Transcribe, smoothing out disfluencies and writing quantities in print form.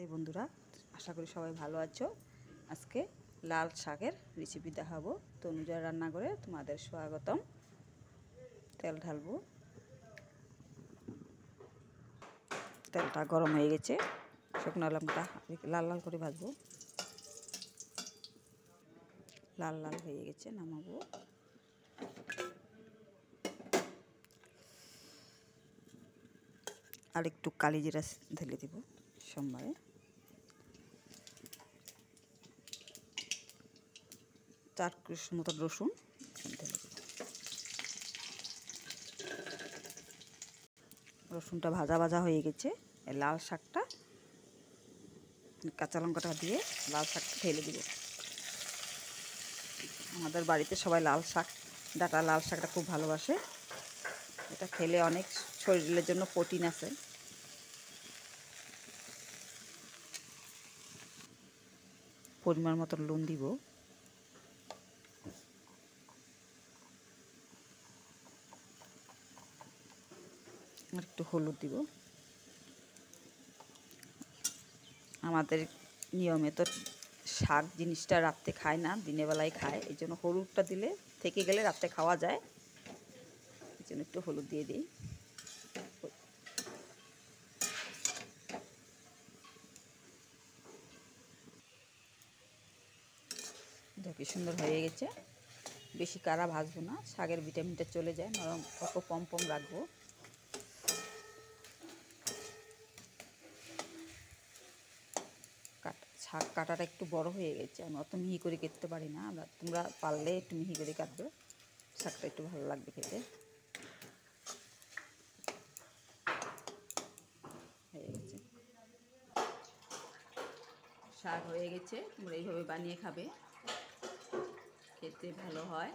রাধে বন্ধুরা, আশা করি সবাই ভালো আছো। আজকে লাল শাকের রেসিপি দেখাবো। তনুজার রান্নাঘরে তোমাদের স্বাগতম। তেল ঢালবো, তেলটা গরম হয়ে গেছে। শুকনো লঙ্কা লাল লাল করে ভাজবো। লাল লাল হয়ে গেছে, নামাবো। আর একটু কালি জিরা ঢেলে দিব সোমবারে। চার কুশ মতো রসুন ঢেলে দিব। রসুনটা ভাজা ভাজা হয়ে গেছে। লাল শাকটা, কাঁচা লঙ্কাটা দিয়ে লাল শাকটা ঢেলে দিব। আমাদের বাড়িতে সবাই লাল শাক, ডাটা লাল শাকটা খুব ভালোবাসে। এটা খেলে অনেক শরীরের জন্য প্রোটিন আছে। পরিমাণ মতো নুন দিব। আর একটু হলুদ দিব। আমাদের নিয়মে তো শাক জিনিসটা রাত্রে খায় না, দিনের বেলায় খায়। এই জন্য হলুদটা দিলে থেকে গেলে রাত্রে খাওয়া যায়। এই জন্য একটু হলুদ দিয়ে দিই। কি সুন্দর হয়ে গেছে। বেশি কাড়া ভাজবো না, শাকের ভিটামিনটা চলে যায়। নরম অল্প পম পম রাখবো। শাক কাটাটা একটু বড় হয়ে গেছে, আমি অত মিহি করে কাটতে পারি না। তোমরা পারলে একটু মিহি করে কাটবে, শাকটা একটু ভালো লাগবে খেতে। হয়ে গেছে, শাক হয়ে গেছে। তোমরা এইভাবে বানিয়ে খাবে, খেতে ভালো হয়।